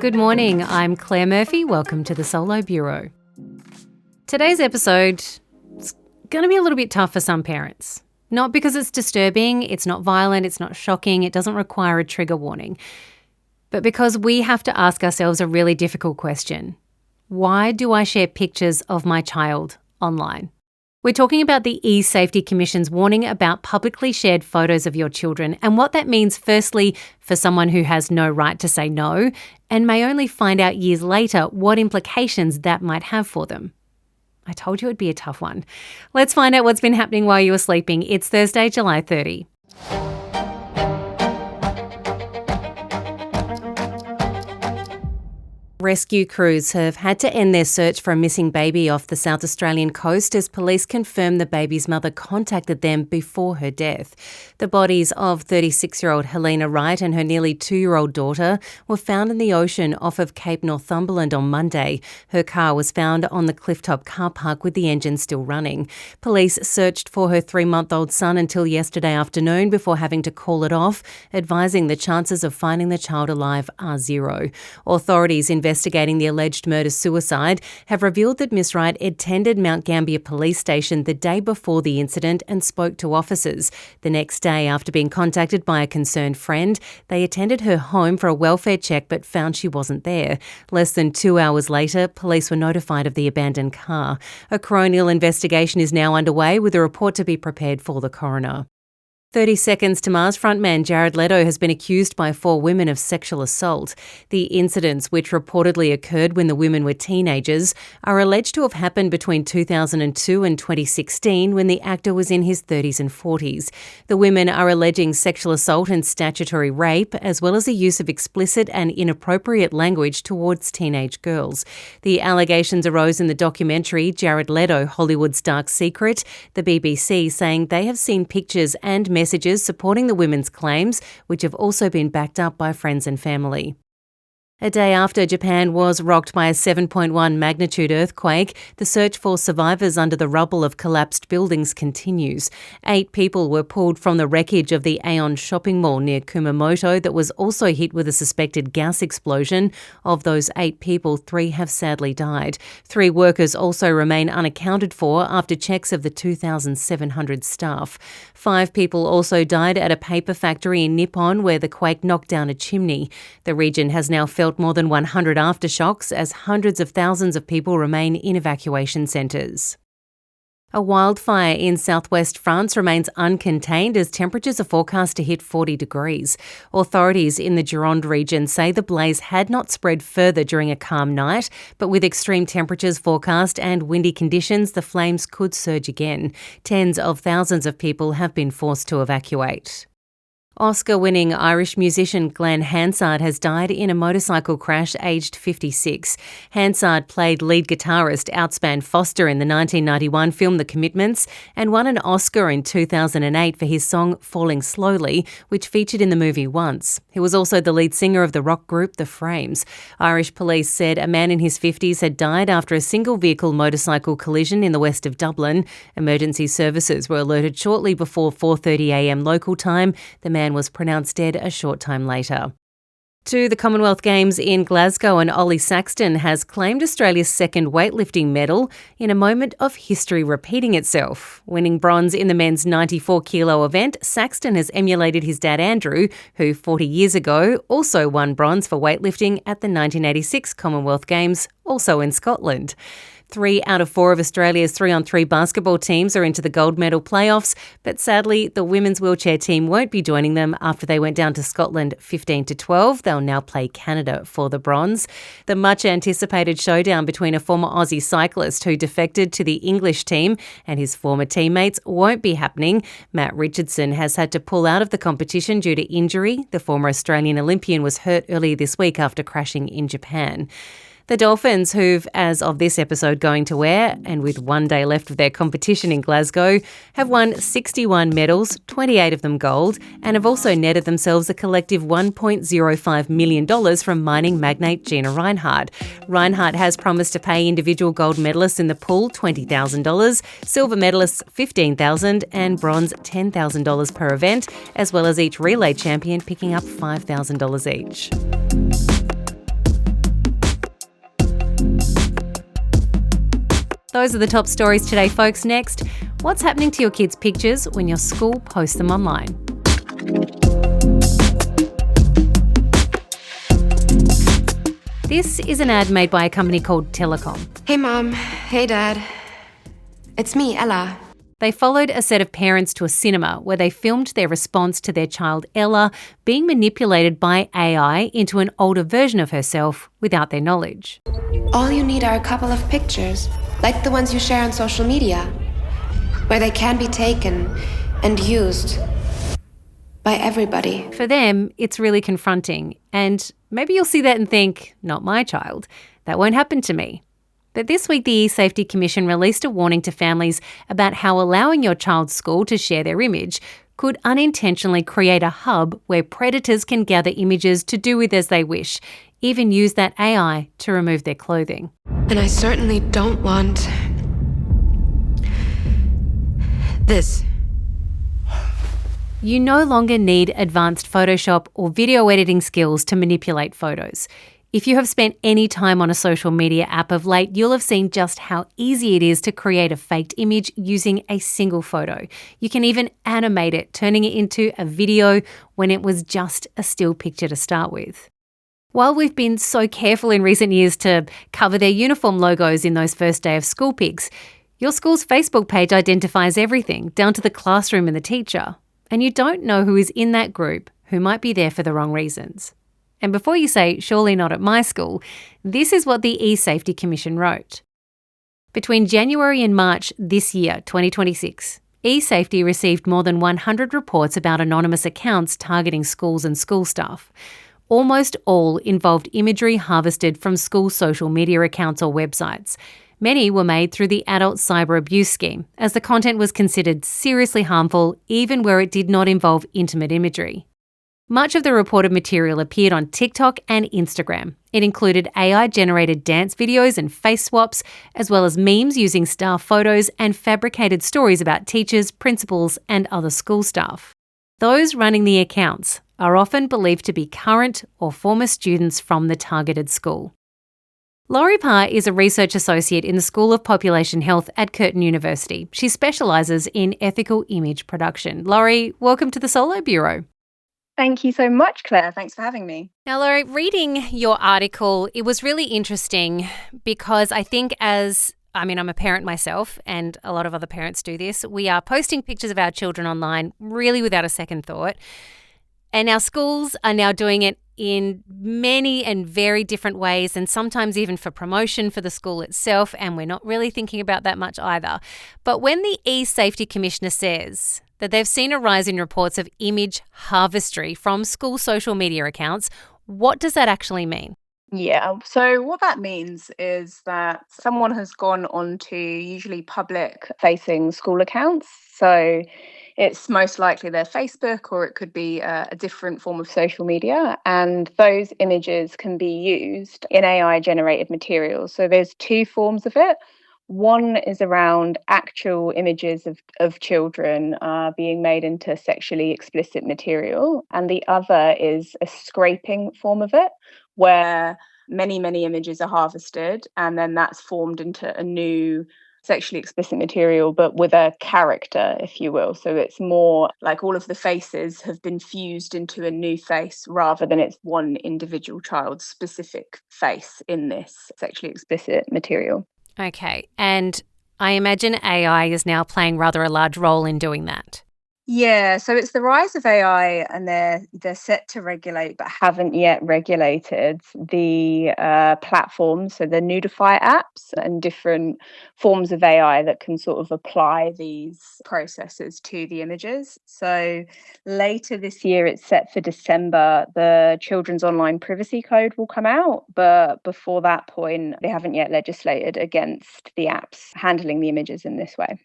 Good morning, I'm Claire Murphy. Welcome to the Solo Bureau. Today's episode is going to be a little bit tough for some parents. Not because it's disturbing, it's not violent, it's not shocking, it doesn't require a trigger warning, but because we have to ask ourselves a really difficult question. Why do I share pictures of my child online? We're talking about the eSafety Commission's warning about publicly shared photos of your children and what that means, firstly, for someone who has no right to say no and may only find out years later what implications that might have for them. I told you it'd be a tough one. Let's find out what's been happening while you were sleeping. It's Thursday, July 30. Rescue crews have had to end their search for a missing baby off the South Australian coast as police confirm the baby's mother contacted them before her death. The bodies of 36-year-old Helena Wright and her nearly 2-year-old daughter were found in the ocean off of Cape Northumberland on Monday. Her car was found on the Clifftop car park with the engine still running. Police searched for her 3-month-old son until yesterday afternoon before having to call it off, advising the chances of finding the child alive are zero. Authorities investigating the alleged murder-suicide have revealed that Miss Wright attended Mount Gambier Police Station the day before the incident and spoke to officers. The next day, after being contacted by a concerned friend, they attended her home for a welfare check but found she wasn't there. Less than 2 hours later, police were notified of the abandoned car. A coronial investigation is now underway with a report to be prepared for the coroner. 30 Seconds to Mars frontman Jared Leto has been accused by 4 women of sexual assault. The incidents, which reportedly occurred when the women were teenagers, are alleged to have happened between 2002 and 2016 when the actor was in his 30s and 40s. The women are alleging sexual assault and statutory rape, as well as the use of explicit and inappropriate language towards teenage girls. The allegations arose in the documentary Jared Leto, Hollywood's Dark Secret, the BBC saying they have seen pictures and messages supporting the women's claims, which have also been backed up by friends and family. A day after Japan was rocked by a 7.1 magnitude earthquake, the search for survivors under the rubble of collapsed buildings continues. 8 people were pulled from the wreckage of the Aeon shopping mall near Kumamoto that was also hit with a suspected gas explosion. Of those 8 people, 3 have sadly died. 3 workers also remain unaccounted for after checks of the 2,700 staff. 5 people also died at a paper factory in Nippon where the quake knocked down a chimney. The region has now felt more than 100 aftershocks as hundreds of thousands of people remain in evacuation centres. A wildfire in southwest France remains uncontained as temperatures are forecast to hit 40 degrees. Authorities in the Gironde region say the blaze had not spread further during a calm night, but with extreme temperatures forecast and windy conditions, the flames could surge again. Tens of thousands of people have been forced to evacuate. Oscar-winning Irish musician Glen Hansard has died in a motorcycle crash aged 56. Hansard played lead guitarist Outspan Foster in the 1991 film The Commitments and won an Oscar in 2008 for his song Falling Slowly, which featured in the movie Once. He was also the lead singer of the rock group The Frames. Irish police said a man in his 50s had died after a single-vehicle motorcycle collision in the west of Dublin. Emergency services were alerted shortly before 4:30am local time. The man was pronounced dead a short time later. To the Commonwealth Games in Glasgow, and Ollie Saxton has claimed Australia's second weightlifting medal in a moment of history repeating itself. Winning bronze in the men's 94-kilo event, Saxton has emulated his dad Andrew, who 40 years ago also won bronze for weightlifting at the 1986 Commonwealth Games, also in Scotland. 3 out of 4 of Australia's 3-on-3 basketball teams are into the gold medal playoffs, but sadly the women's wheelchair team won't be joining them after they went down to Scotland 15-12. They'll now play Canada for the bronze. The much-anticipated showdown between a former Aussie cyclist who defected to the English team and his former teammates won't be happening. Matt Richardson has had to pull out of the competition due to injury. The former Australian Olympian was hurt earlier this week after crashing in Japan. The Dolphins, who've, as of this episode, going to air, and with 1 day left of their competition in Glasgow, have won 61 medals, 28 of them gold, and have also netted themselves a collective $1.05 million from mining magnate Gina Rinehart. Rinehart has promised to pay individual gold medalists in the pool $20,000, silver medalists $15,000, and bronze $10,000 per event, as well as each relay champion picking up $5,000 each. Those are the top stories today, folks. Next, what's happening to your kids' pictures when your school posts them online? This is an ad made by a company called Telecom. Hey Mom, hey Dad. It's me, Ella. They followed a set of parents to a cinema where they filmed their response to their child Ella being manipulated by AI into an older version of herself without their knowledge. All you need are a couple of pictures, like the ones you share on social media, where they can be taken and used by everybody. For them, it's really confronting, and maybe you'll see that and think, not my child, that won't happen to me. But this week, the eSafety Commission released a warning to families about how allowing your child's school to share their image could unintentionally create a hub where predators can gather images to do with as they wish, even use that AI to remove their clothing. And I certainly don't want this. You no longer need advanced Photoshop or video editing skills to manipulate photos. If you have spent any time on a social media app of late, you'll have seen just how easy it is to create a faked image using a single photo. You can even animate it, turning it into a video when it was just a still picture to start with. While we've been so careful in recent years to cover their uniform logos in those first day of school pics, your school's Facebook page identifies everything, down to the classroom and the teacher. And you don't know who is in that group who might be there for the wrong reasons. And before you say, surely not at my school, this is what the eSafety Commission wrote. Between January and March this year, 2026, eSafety received more than 100 reports about anonymous accounts targeting schools and school staff. Almost all involved imagery harvested from school social media accounts or websites. Many were made through the Adult Cyber Abuse Scheme, as the content was considered seriously harmful even where it did not involve intimate imagery. Much of the reported material appeared on TikTok and Instagram. It included AI-generated dance videos and face swaps, as well as memes using staff photos and fabricated stories about teachers, principals, and other school staff. Those running the accounts are often believed to be current or former students from the targeted school. Laurie Parr is a research associate in the School of Population Health at Curtin University. She specialises in ethical image production. Laurie, welcome to the Solo Bureau. Thank you so much, Claire. Thanks for having me. Now, Laurie, reading your article, it was really interesting because I think I'm a parent myself and a lot of other parents do this. We are posting pictures of our children online really without a second thought. And our schools are now doing it in many and very different ways, and sometimes even for promotion for the school itself, and we're not really thinking about that much either. But when the eSafety Commissioner says that they've seen a rise in reports of image harvestry from school social media accounts, what does that actually mean? Yeah, so what that means is that someone has gone onto usually public-facing school accounts. So it's most likely their Facebook, or it could be a different form of social media. And those images can be used in AI-generated materials. So there's two forms of it. One is around actual images of children being made into sexually explicit material. And the other is a scraping form of it, where many, many images are harvested, and then that's formed into a new sexually explicit material, but with a character, if you will. So it's more like all of the faces have been fused into a new face rather than it's one individual child's specific face in this sexually explicit material. Okay, and I imagine AI is now playing rather a large role in doing that. Yeah, so it's the rise of AI, and they're set to regulate, but haven't yet regulated the platforms, so the Nudify apps and different forms of AI that can sort of apply these processes to the images. So later this year, it's set for December, the Children's Online Privacy Code will come out, but before that point, they haven't yet legislated against the apps handling the images in this way.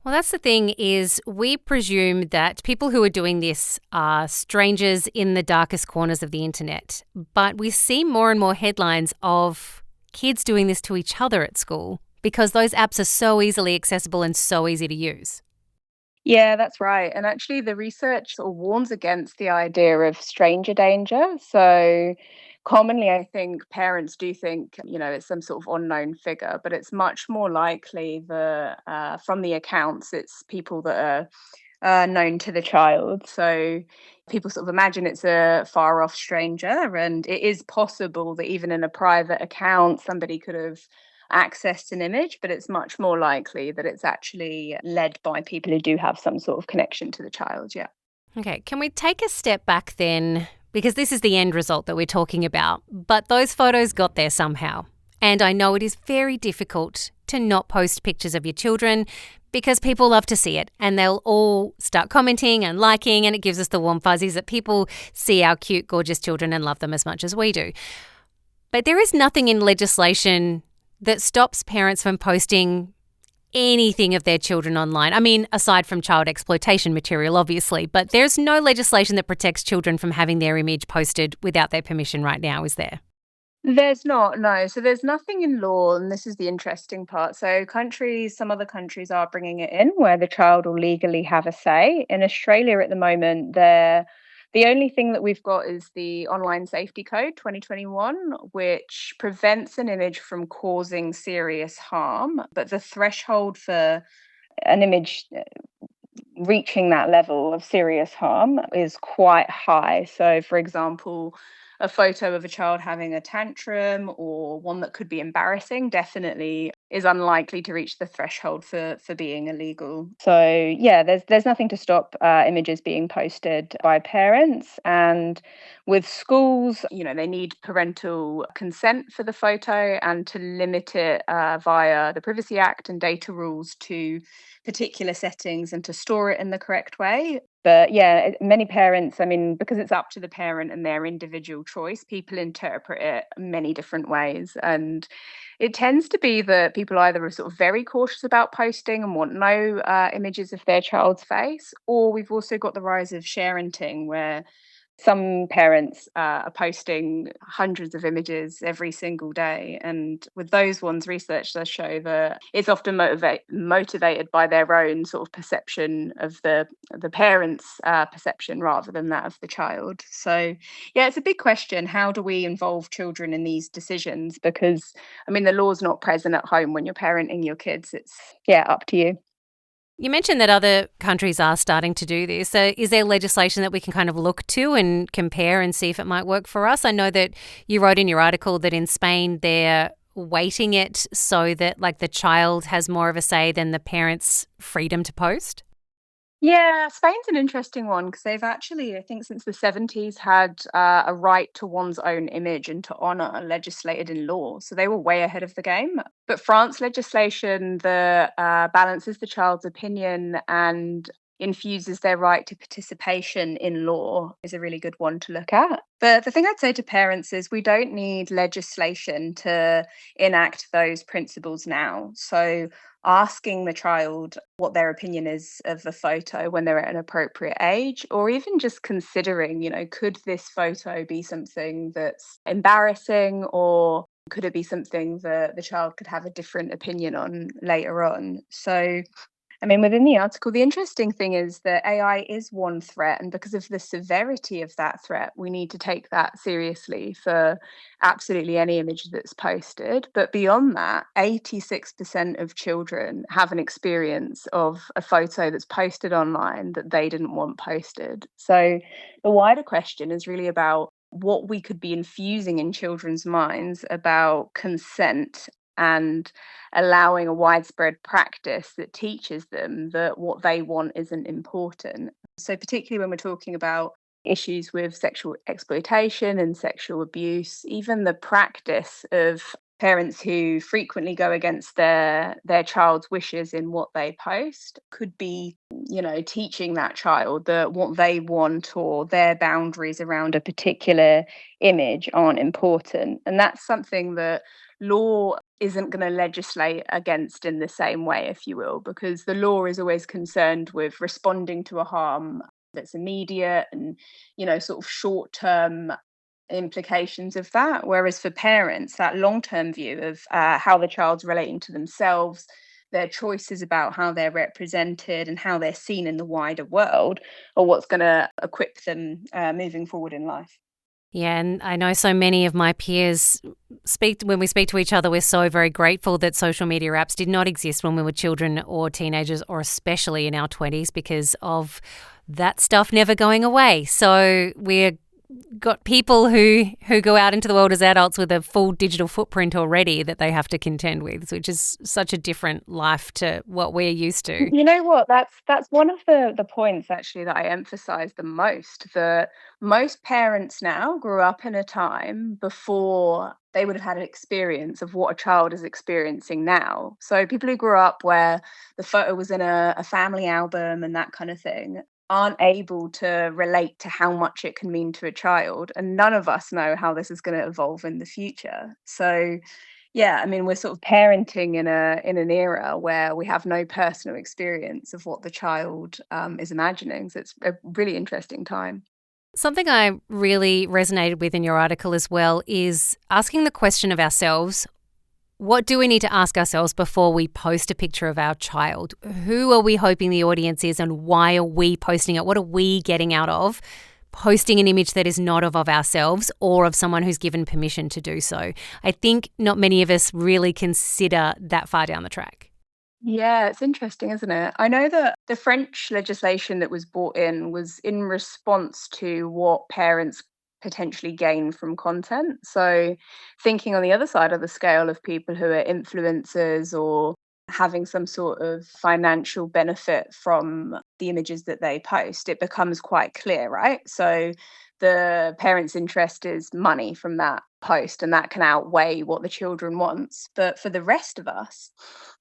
Well, that's the thing, is we presume that people who are doing this are strangers in the darkest corners of the internet. But we see more and more headlines of kids doing this to each other at school because those apps are so easily accessible and so easy to use. Yeah, that's right. And actually, the research sort of warns against the idea of stranger danger. So Commonly, I think parents do think, it's some sort of unknown figure, but it's much more likely that from the accounts, it's people that are known to the child. So people sort of imagine it's a far off stranger, and it is possible that even in a private account, somebody could have accessed an image, but it's much more likely that it's actually led by people who do have some sort of connection to the child. Yeah. Okay, can we take a step back then? Because this is the end result that we're talking about, but those photos got there somehow. And I know it is very difficult to not post pictures of your children because people love to see it and they'll all start commenting and liking, and it gives us the warm fuzzies that people see our cute, gorgeous children and love them as much as we do. But there is nothing in legislation that stops parents from posting anything of their children online. I mean, aside from child exploitation material, obviously, but there's no legislation that protects children from having their image posted without their permission right now, is there? There's not, no. So there's nothing in law, and this is the interesting part. So some other countries are bringing it in where the child will legally have a say. In Australia at the moment, the only thing that we've got is the Online Safety Code 2021, which prevents an image from causing serious harm, but the threshold for an image reaching that level of serious harm is quite high. So, for example, a photo of a child having a tantrum or one that could be embarrassing definitely is unlikely to reach the threshold for being illegal. So yeah, there's nothing to stop images being posted by parents. And with schools, they need parental consent for the photo and to limit it via the Privacy Act and data rules to particular settings and to store it in the correct way. But yeah, many parents, I mean, because it's up to the parent and their individual choice, people interpret it many different ways. And it tends to be that people either are sort of very cautious about posting and want no images of their child's face, or we've also got the rise of sharenting, where some parents are posting hundreds of images every single day. And with those ones, research does show that it's often motivated by their own sort of perception of the parents' perception rather than that of the child. So, yeah, it's a big question. How do we involve children in these decisions? Because, I mean, the law's not present at home when you're parenting your kids. It's, yeah, up to you. You mentioned that other countries are starting to do this. So is there legislation that we can kind of look to and compare and see if it might work for us? I know that you wrote in your article that in Spain they're weighting it so that like the child has more of a say than the parents' freedom to post. Yeah, Spain's an interesting one because they've actually, I think, since the 70s had a right to one's own image and to honour legislated in law. So they were way ahead of the game. But France legislation that balances the child's opinion and infuses their right to participation in law is a really good one to look at. But the thing I'd say to parents is we don't need legislation to enact those principles now. So asking the child what their opinion is of the photo when they're at an appropriate age, or even just considering, could this photo be something that's embarrassing, or could it be something that the child could have a different opinion on later on? So I mean, within the article, the interesting thing is that AI is one threat, and because of the severity of that threat, we need to take that seriously for absolutely any image that's posted. But beyond that, 86% of children have an experience of a photo that's posted online that they didn't want posted. So the wider question is really about what we could be infusing in children's minds about consent and allowing a widespread practice that teaches them that what they want isn't important. So, particularly when we're talking about issues with sexual exploitation and sexual abuse, even the practice of parents who frequently go against their child's wishes in what they post could be, teaching that child that what they want or their boundaries around a particular image aren't important. And that's something that law isn't going to legislate against in the same way, if you will, because the law is always concerned with responding to a harm that's immediate and, sort of short term implications of that. Whereas for parents, that long term view of how the child's relating to themselves, their choices about how they're represented and how they're seen in the wider world, are what's going to equip them moving forward in life. Yeah, and I know so many of my peers when we speak to each other, we're so very grateful that social media apps did not exist when we were children or teenagers, or especially in our 20s, because of that stuff never going away. So we're got people who go out into the world as adults with a full digital footprint already that they have to contend with, which is such a different life to what we're used to. You know what? That's one of the points actually that I emphasize the most. That most parents now grew up in a time before they would have had an experience of what a child is experiencing now. So people who grew up where the photo was in a family album and that kind of thing aren't able to relate to how much it can mean to a child. And none of us know how this is going to evolve in the future. So yeah, I mean, we're sort of parenting in an era where we have no personal experience of what the child is imagining. So it's a really interesting time. Something I really resonated with in your article as well is asking the question of ourselves, what do we need to ask ourselves before we post a picture of our child? Who are we hoping the audience is, and why are we posting it? What are we getting out of posting an image that is not of ourselves or of someone who's given permission to do so? I think not many of us really consider that far down the track. Yeah, it's interesting, isn't it? I know that the French legislation that was brought in was in response to what parents potentially gain from content. So, thinking on the other side of the scale of people who are influencers or having some sort of financial benefit from the images that they post, it becomes quite clear, right? So, the parents' interest is money from that post, and that can outweigh what the children wants. But for the rest of us,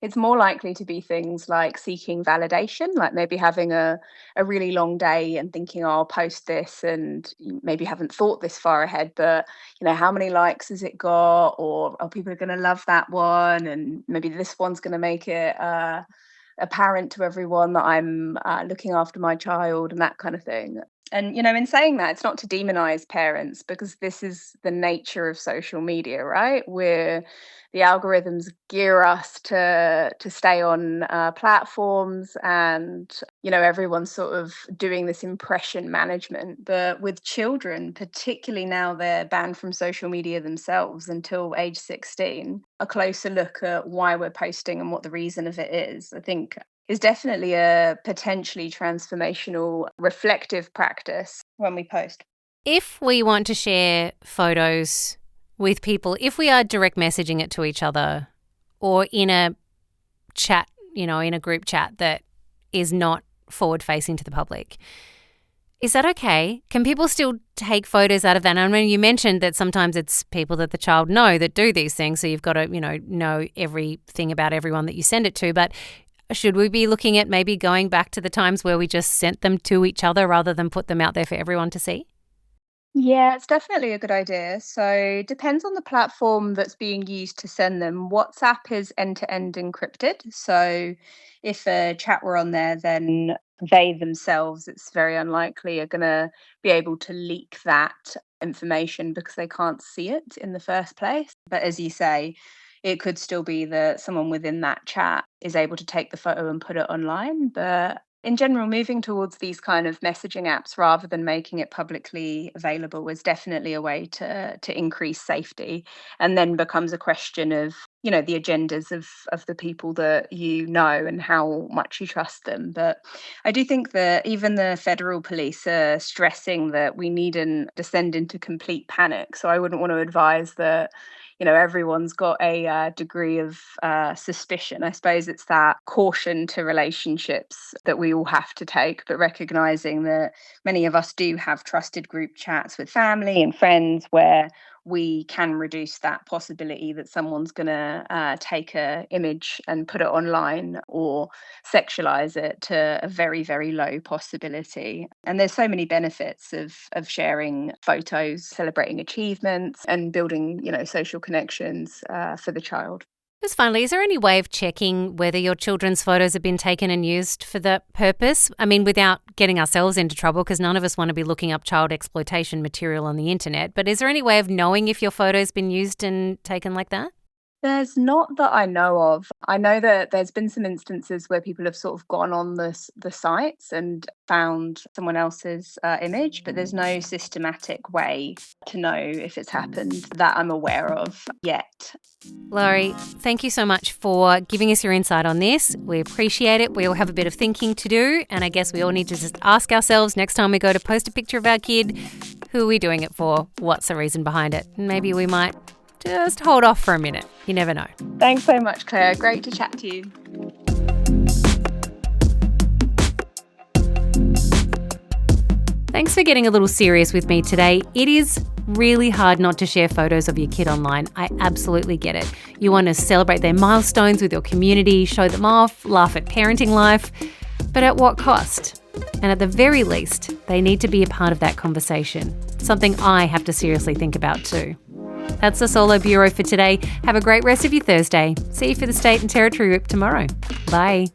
it's more likely to be things like seeking validation, like maybe having a really long day and thinking, oh, I'll post this, and you maybe haven't thought this far ahead, but how many likes has it got? Or oh, people are going to love that one, and maybe this one's going to make it apparent to everyone that I'm looking after my child and that kind of thing. And, in saying that, it's not to demonize parents because this is the nature of social media, right? Where the algorithms gear us to stay on platforms, and, everyone's sort of doing this impression management. But with children, particularly now they're banned from social media themselves until age 16, a closer look at why we're posting and what the reason of it is, I think, is definitely a potentially transformational reflective practice when we post. If we want to share photos with people, if we are direct messaging it to each other or in a chat, in a group chat that is not forward facing to the public, is that okay? Can people still take photos out of that? I mean, you mentioned that sometimes it's people that the child know that do these things, so you've got to, know everything about everyone that you send it to, but should we be looking at maybe going back to the times where we just sent them to each other rather than put them out there for everyone to see? Yeah, it's definitely a good idea. So depends on the platform that's being used to send them. WhatsApp is end-to-end encrypted. So if a chat were on there, then they themselves, it's very unlikely, are going to be able to leak that information because they can't see it in the first place. But as you say, it could still be that someone within that chat is able to take the photo and put it online. But in general, moving towards these kind of messaging apps rather than making it publicly available is definitely a way to increase safety, and then becomes a question of, the agendas of the people that and how much you trust them. But I do think that even the federal police are stressing that we needn't descend into complete panic. So I wouldn't want to advise that everyone's got a degree of suspicion. I suppose it's that caution to relationships that we all have to take, but recognizing that many of us do have trusted group chats with family and friends where we can reduce that possibility that someone's going to take a image and put it online or sexualize it to a very, very low possibility. And there's so many benefits of sharing photos, celebrating achievements, and building, social connections for the child. Just finally, is there any way of checking whether your children's photos have been taken and used for that purpose? I mean, without getting ourselves into trouble, because none of us want to be looking up child exploitation material on the internet. But is there any way of knowing if your photo's been used and taken like that? There's not that I know of. I know that there's been some instances where people have sort of gone on the sites and found someone else's image, but there's no systematic way to know if it's happened that I'm aware of yet. Laurie, thank you so much for giving us your insight on this. We appreciate it. We all have a bit of thinking to do, and I guess we all need to just ask ourselves next time we go to post a picture of our kid, who are we doing it for? What's the reason behind it? Maybe we might just hold off for a minute. You never know. Thanks so much, Claire. Great to chat to you. Thanks for getting a little serious with me today. It is really hard not to share photos of your kid online. I absolutely get it. You want to celebrate their milestones with your community, show them off, laugh at parenting life. But at what cost? And at the very least, they need to be a part of that conversation. Something I have to seriously think about too. That's the Solo Bureau for today. Have a great rest of your Thursday. See you for the State and Territory Whip tomorrow. Bye.